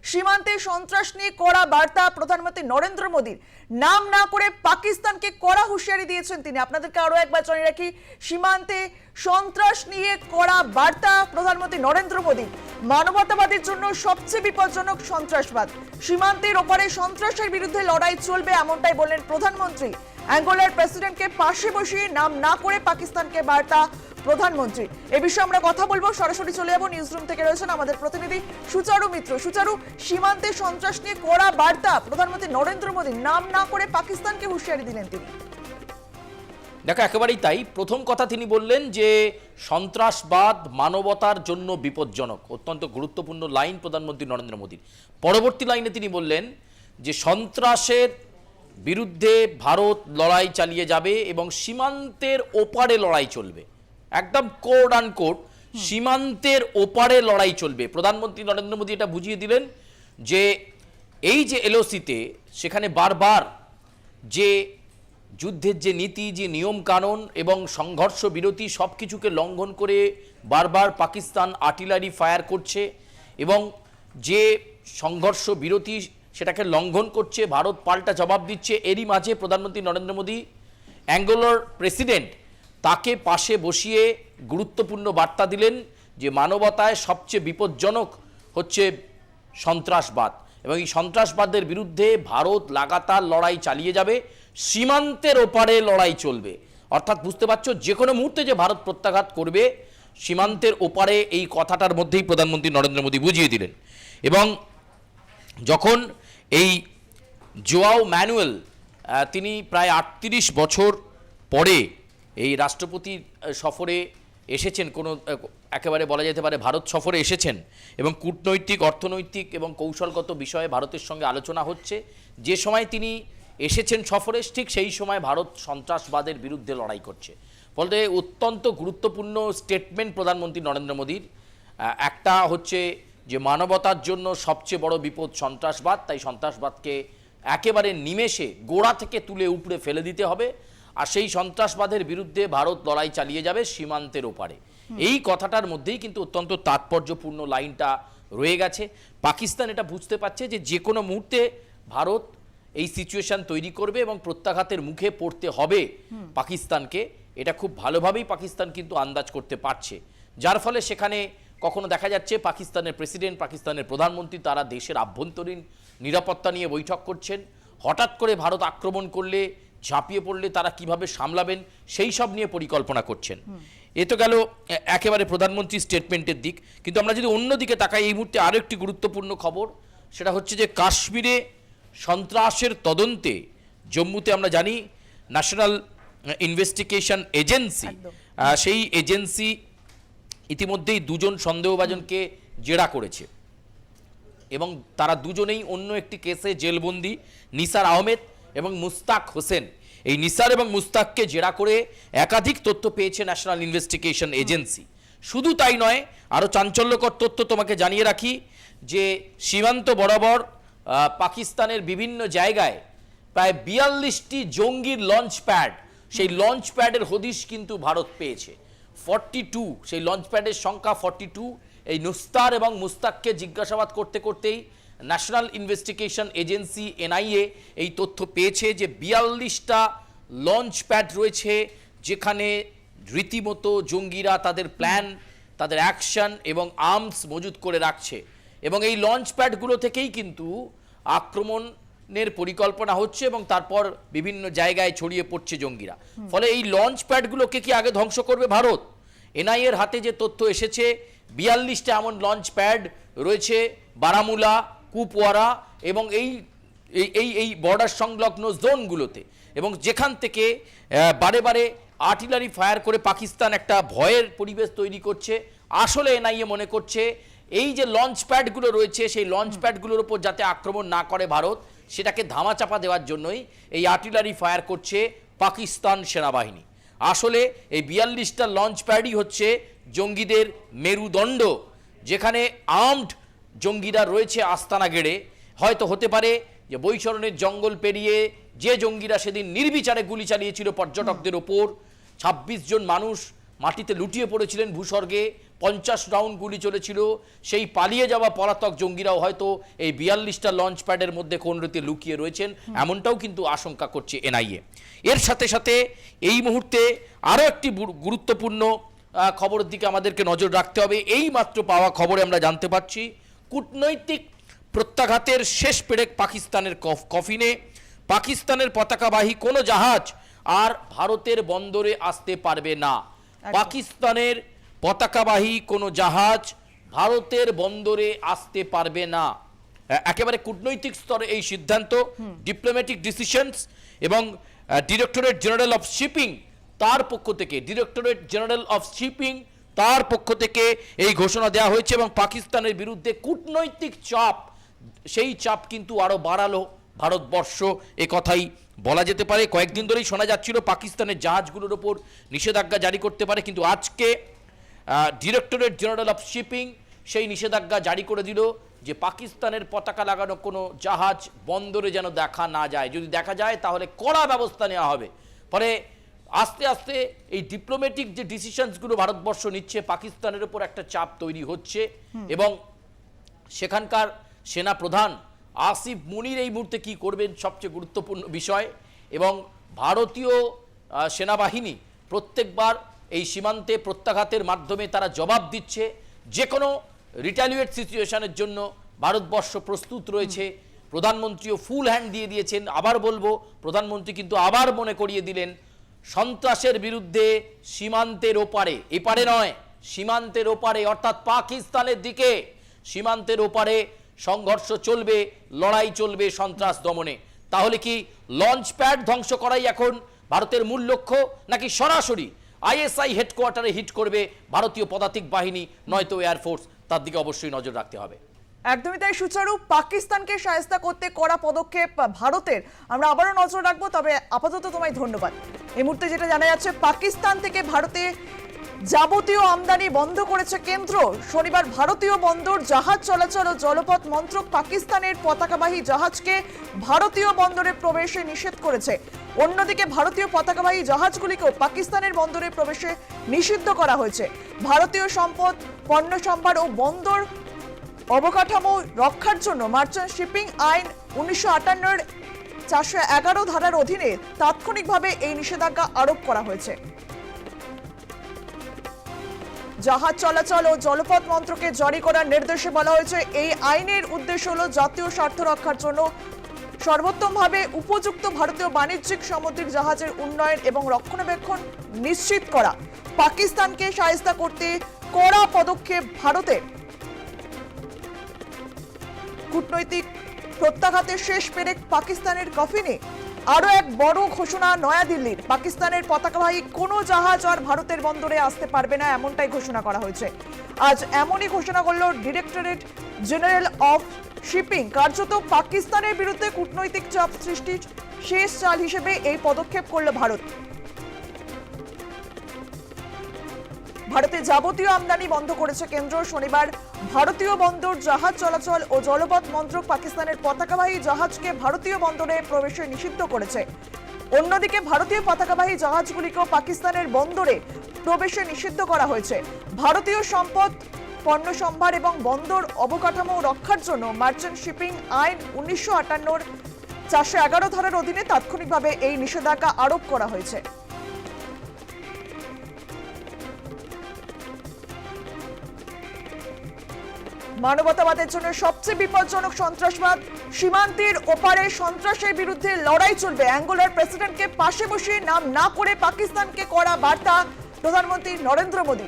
সীমান্তে সন্ত্রাস নিয়ে কড়া বার্তা প্রধানমন্ত্রী নরেন্দ্র মোদীর, নাম না করে পাকিস্তানকে কড়া হুঁশিয়ারি দিয়েছেন তিনি। আপনাদেরকে আরো একবার জানিয়ে রাখি, সীমান্তে সন্ত্রাস নিয়ে কড়া বার্তা প্রধানমন্ত্রী নরেন্দ্র মোদী। মানবতাবাদের জন্য সবচেয়ে বিপজ্জনক সন্ত্রাসবাদ, সীমান্তের ওপারে সন্ত্রাসের বিরুদ্ধে লড়াই চলবে, এমনটাই বললেন প্রধানমন্ত্রী। অ্যাঙ্গোলার প্রেসিডেন্টকে পাশে বসিয়ে নাম না করে পাকিস্তানকে বার্তা প্রধানমন্ত্রী। এ বিষয়ে আমরা কথা বলবো, সরাসরি চলে যাবো নিউজরুম থেকে রয়েছেন আমাদের প্রতিনিধি সুচারু মিত্র। সুচারু, সীমান্তে সন্ত্রাস নিয়ে কড়া বার্তা প্রধানমন্ত্রী নরেন্দ্র মোদী, নাম না করে পাকিস্তানকে হুঁশিয়ারি দিলেন তিনি। দেখো, একেবারেই তাই। প্রথম কথা তিনি বললেন যে সন্ত্রাসবাদ মানবতার জন্য বিপজ্জনক, অত্যন্ত গুরুত্বপূর্ণ লাইন প্রধানমন্ত্রী নরেন্দ্র মোদীর। পরবর্তী লাইনে তিনি বললেন যে সন্ত্রাসের বিরুদ্ধে ভারত লড়াই চালিয়ে যাবে এবং সীমান্তের ওপারে লড়াই চলবে। একদম কোড অ্যান্ড কোড সীমান্তের ওপারে লড়াই চলবে। প্রধানমন্ত্রী নরেন্দ্র মোদী এটা বুঝিয়ে দিলেন যে এই যে এলওসিতে সেখানে বারবার যে যুদ্ধের যে নীতি, যে নিয়ম কানুন এবং সংঘর্ষ বিরতি সব কিছুকে লঙ্ঘন করে বারবার পাকিস্তান আর্টিলারি ফায়ার করছে এবং যে সংঘর্ষ বিরতি সেটাকে লঙ্ঘন করছে, ভারত পাল্টা জবাব দিচ্ছে। এরই মাঝে প্রধানমন্ত্রী নরেন্দ্র মোদী অ্যাঙ্গোলার প্রেসিডেন্ট তাকে পাশে বসিয়ে গুরুত্বপূর্ণ বার্তা দিলেন যে মানবতায় সবচেয়ে বিপজ্জনক হচ্ছে সন্ত্রাসবাদ এবং এই সন্ত্রাসবাদের বিরুদ্ধে ভারত লাগাতার লড়াই চালিয়ে যাবে, সীমান্তের ওপারে লড়াই চলবে। অর্থাৎ বুঝতে পারছো, যে কোনো মুহূর্তে যে ভারত প্রত্যাঘাত করবে সীমান্তের ওপারে, এই কথাটার মধ্যেই প্রধানমন্ত্রী নরেন্দ্র মোদী বুঝিয়ে দিলেন। এবং যখন এই জোয়াও ম্যানুয়েল তিনি প্রায় ৩৮ বছর পরে এই রাষ্ট্রপতি সফরে এসেছেন, কোনো একেবারে বলা যেতে পারে ভারত সফরে এসেছেন এবং কূটনৈতিক, অর্থনৈতিক এবং কৌশলগত বিষয়ে ভারতের সঙ্গে আলোচনা হচ্ছে। যে সময় তিনি এসেছেন সফরে, ঠিক সেই সময় ভারত সন্ত্রাসবাদের বিরুদ্ধে লড়াই করছে। ফলে অত্যন্ত গুরুত্বপূর্ণ স্টেটমেন্ট প্রধানমন্ত্রী নরেন্দ্র মোদীর। একটা হচ্ছে যে মানবতার জন্য সবচেয়ে বড় বিপদ সন্ত্রাসবাদ, তাই সন্ত্রাসবাদকে একেবারে নিমেষে গোড়া থেকে তুলে উপড়ে ফেলে দিতে হবে, আর সেই সন্ত্রাসবাদের বিরুদ্ধে ভারত লড়াই চালিয়ে যাবে সীমান্তের ওপারে। এই কথাটার মধ্যেই কিন্তু অত্যন্ত তাৎপর্যপূর্ণ লাইনটা রয়ে গেছে। পাকিস্তান এটা বুঝতে পারছে যে যে কোনো মুহূর্তে ভারত এই সিচুয়েশন তৈরি করবে এবং প্রত্যাঘাতের মুখে পড়তে হবে পাকিস্তানকে। এটা খুব ভালোভাবেই পাকিস্তান কিন্তু আন্দাজ করতে পারছে, যার ফলে সেখানে কখনো দেখা যাচ্ছে পাকিস্তানের প্রেসিডেন্ট, পাকিস্তানের প্রধানমন্ত্রী তারা দেশের আভ্যন্তরীণ নিরাপত্তা নিয়ে বৈঠক করছেন। হঠাৎ করে ভারত আক্রমণ করলে, ঝাঁপিয়ে পড়লে তারা কিভাবে সামলাবেন সেই সব নিয়ে পরিকল্পনা করছেন। এ তো গেল একেবারে প্রধানমন্ত্রীর স্টেটমেন্টের দিক। কিন্তু আমরা যদি অন্যদিকে তাকাই, এই মুহূর্তে আরও একটি গুরুত্বপূর্ণ খবর, সেটা হচ্ছে যে কাশ্মীরে সন্ত্রাসের তদন্তে জম্মুতে আমরা জানি ন্যাশনাল ইনভেস্টিগেশন এজেন্সি, সেই এজেন্সি ইতিমধ্যেই দুজন সন্দেহভাজনকে জেরা করেছে এবং তারা দুজনেই অন্য একটি কেসে জেলবন্দি, নিসার আহমেদ এবং মুস্তাক হোসেন। এই নিসার এবং মুস্তাককে জেরা করে একাধিক তথ্য পেয়েছে ন্যাশনাল ইনভেস্টিগেশন এজেন্সি। শুধু তাই নয়, আরও চাঞ্চল্যকর তথ্য তোমাকে জানিয়ে রাখি যে সীমান্ত বরাবর পাকিস্তানের বিভিন্ন জায়গায় প্রায় ৪২টি জঙ্গির লঞ্চ প্যাড, সেই লঞ্চ প্যাডের হদিশ কিন্তু ভারত পেয়েছে। 42, সেই লঞ্চ প্যাডের সংখ্যা 42। এই নুস্তার এবং মুস্তাককে জিজ্ঞাসাবাদ করতে করতেই ন্যাশনাল ইনভেস্টিগেশন এজেন্সি এনআইএ এই তথ্য পেয়েছে যে ৪২টা লঞ্চ প্যাড রয়েছে যেখানে রীতিমতো জঙ্গিরা তাদের প্ল্যান, তাদের অ্যাকশন এবং আর্মস মজুত করে রাখছে এবং এই লঞ্চ প্যাডগুলো থেকেই কিন্তু আক্রমণের পরিকল্পনা হচ্ছে এবং তারপর বিভিন্ন জায়গায় ছড়িয়ে পড়ছে জঙ্গিরা। ফলে এই লঞ্চ প্যাডগুলোকে কি আগে ধ্বংস করবে ভারত? এনআইএর হাতে যে তথ্য এসেছে, ৪২টা এমন লঞ্চ প্যাড রয়েছে বারামুলা, কুপওয়ারা এবং এই বর্ডার সংলগ্ন জোনগুলোতে, এবং যেখান থেকে বারে বারে আর্টিলারি ফায়ার করে পাকিস্তান একটা ভয়ের পরিবেশ তৈরি করছে। আসলে এনআইএ মনে করছে এই যে লঞ্চ প্যাডগুলো রয়েছে, সেই লঞ্চ প্যাডগুলোর উপর যাতে আক্রমণ না করে ভারত, সেটাকে ধামাচাপা দেওয়ার জন্যই এই আর্টিলারি ফায়ার করছে পাকিস্তান সেনাবাহিনী। আসলে এই ৪২টা লঞ্চ প্যাডই হচ্ছে জঙ্গিদের মেরুদণ্ড, যেখানে আর্মড জঙ্গিরা রয়েছে আস্তানা গেড়ে। হয়তো হতে পারে যে বৈশরণের জঙ্গল পেরিয়ে যে জঙ্গিরা সেদিন নির্বিচারে গুলি চালিয়েছিল পর্যটকদের ওপর, ২৬ জন মানুষ মাটিতে লুটিয়ে পড়েছিলেন ভূস্বর্গে, 50 রাউন্ড গুলি চলেছিল, সেই পালিয়ে যাওয়া পলাতক জঙ্গিরাও হয়তো এই 42টা লঞ্চ প্যাডের মধ্যে কোন রীতি লুকিয়ে রয়েছেন, এমনটাও কিন্তু আশঙ্কা করছে এনআইএ। এর সাথে সাথে এই মুহূর্তে আরও একটি গুরুত্বপূর্ণ খবরের দিকে আমাদেরকে নজর রাখতে হবে। এই মাত্র পাওয়া খবরে আমরা জানতে পারছি কূটনৈতিক প্রত্যাঘাতের শেষ পেরেক পাকিস্তানের কফিনে। পাকিস্তানের পতাকাবাহী কোনো জাহাজ আর ভারতের বন্দরে আসতে পারবে না। পাকিস্তানের পতাকাবাহী কোনো জাহাজ ভারতের বন্দরে আসতে পারবে না। একেবারে কূটনৈতিক স্তরে এই সিদ্ধান্ত, ডিপ্লোম্যাটিক ডিসিশনস, এবং ডিরেক্টরেট জেনারেল অফ শিপিং তার পক্ষ থেকে তার পক্ষ থেকে এই ঘোষণা দেওয়া হয়েছে। এবং পাকিস্তানের বিরুদ্ধে কূটনৈতিক চাপ, সেই চাপ কিন্তু আরো বাড়ালো ভারতবর্ষ, এ কথাই বলা যেতে পারে। কয়েকদিন ধরেই শোনা যাচ্ছিল পাকিস্তানের জাহাজগুলোর ওপর নিষেধাজ্ঞা জারি করতে পারে, কিন্তু আজকে ডিরেক্টরেট জেনারেল অফ শিপিং সেই নিষেধাজ্ঞা জারি করে দিল যে পাকিস্তানের পতাকা লাগানো কোনো জাহাজ বন্দরে যেন দেখা না যায়। যদি দেখা যায় তাহলে কড়া ব্যবস্থা নেওয়া হবে। ফলে আস্তে আস্তে এই ডিপ্লোম্যাটিক যে ডিসিশনসগুলো ভারতবর্ষ নিচ্ছে, পাকিস্তানের উপর একটা চাপ তৈরি হচ্ছে। এবং সেখানকার সেনা প্রধান আসিফ মুনির এই মুহূর্তে কি করবেন সবচেয়ে গুরুত্বপূর্ণ বিষয়। এবং ভারতীয় সেনাবাহিনী প্রত্যেকবার এই সীমান্তে প্রত্যাঘাতের মাধ্যমে তারা জবাব দিচ্ছে। যে কোনো রিটালিয়েট সিচুয়েশনের জন্য ভারতবর্ষ প্রস্তুত রয়েছে। প্রধানমন্ত্রীও ফুল হ্যান্ড দিয়ে দিয়েছেন। আবার বলবো, প্রধানমন্ত্রী কিন্তু আবার মনে করিয়ে দিলেন সন্ত্রাসের বিরুদ্ধে সীমান্তের ওপারে, এপারে নয়, সীমান্তের ওপারে অর্থাৎ পাকিস্তানের দিকে, সীমান্তের ওপারে সংঘর্ষ চলবে, লড়াই চলবে সন্ত্রাস দমনে। তাহলে কি লঞ্চ প্যাড ধ্বংস করাই এখন ভারতের মূল লক্ষ্য, নাকি সরাসরি আইএসআই হেডকোয়ার্টারে হিট করবে ভারতীয় পদাতিক বাহিনী নয়তো এয়ারফোর্স? তার দিকে অবশ্যই নজর রাখতে হবে। একদমই তাই সুচারু, পাকিস্তানকে শায়েস্তা করতে কড়া পদক্ষেপ ভারতের, আমরা আবারও নজর রাখবো। তবে আপাতত তোমায় ধন্যবাদ। এই মুহূর্তে যেটা জানা যাচ্ছে, পাকিস্তান থেকে ভারতে যাবতীয় আমদানি বন্ধ করেছে কেন্দ্র। শনিবার ভারতীয় বন্দর, জাহাজ চলাচল ও জলপথ মন্ত্রক পাকিস্তানের পতাকাবাহী জাহাজকে ভারতীয় বন্দরে প্রবেশে নিষেধ করেছে। অন্যদিকে ভারতীয় পতাকাবাহী জাহাজগুলিকেও পাকিস্তানের বন্দরে প্রবেশে নিষিদ্ধ করা হয়েছে। ভারতীয় সম্পদ, পণ্য সম্ভার ও বন্দর অবকাঠামো রক্ষার জন্য মার্চেন্ট শিপিং আইন 1958 411 ধারার অধীনে তাৎক্ষণিকভাবে এই নিষেধাজ্ঞা আরোপ করা হয়েছে। জাহাজ চলাচল ও জলপথ মন্ত্রকে জারি করার নির্দেশে বলা হয়েছে, এই আইনের উদ্দেশ্য হল জাতীয় স্বার্থ রক্ষার জন্য সর্বোত্তমভাবে উপযুক্ত ভারতীয় বাণিজ্যিক সামুদ্রিক জাহাজের উন্নয়ন এবং রক্ষণাবেক্ষণ নিশ্চিত করা। পাকিস্তানকে শায়েস্তা করতে কড়া পদক্ষেপ ভারতের। কূটনৈতিক প্রত্যাঘাতের শেষ পেরেক পাকিস্তানের কফিনে। আরো এক বড় ঘোষণা নয়াদিল্লির, পাকিস্তানের পতাকাবাহী কোনো জাহাজ আর ভারতের বন্দরে আসতে পারবে না, এমনটাই ঘোষণা করা হয়েছে। আজ এমনই ঘোষণা করল ডিরেক্টরেট জেনারেল অফ শিপিং। কার্যত পাকিস্তানের বিরুদ্ধে কূটনৈতিক চাপ সৃষ্টির শেষ চাল হিসেবে এই পদক্ষেপ করল ভারত। ভারতে যাবতীয় আমদানি বন্ধ করেছে কেন্দ্র। শনিবার ভারতীয় বন্দর, জাহাজ চলাচল ও জলপথ মন্ত্রক পাকিস্তানের পতাকাবাহী জাহাজকে ভারতীয় বন্দরে প্রবেশে নিষিদ্ধ করেছে। অন্যদিকে ভারতীয় পতাকাবাহী জাহাজগুলিকেও পাকিস্তানের বন্দরে প্রবেশে নিষিদ্ধ করা হয়েছে। ভারতীয় সম্পদ, পণ্য সম্ভার এবং বন্দর অবকাঠামো রক্ষার জন্য মার্চেন্ট শিপিং আইন 1958 411 ধারার অধীনে তাৎক্ষণিকভাবে এই নিষেধাজ্ঞা আরোপ করা হয়েছে। মানবতাবাদের জন্য সবচেয়ে বিপজ্জনক সন্ত্রাসবাদ। সীমান্তের ওপারে সন্ত্রাসের বিরুদ্ধে লড়াই চলবে। অ্যাঙ্গোলার প্রেসিডেন্টকে পাশে বসিয়ে নাম না করে পাকিস্তানকে কড়া বার্তা প্রধানমন্ত্রী নরেন্দ্র মোদী।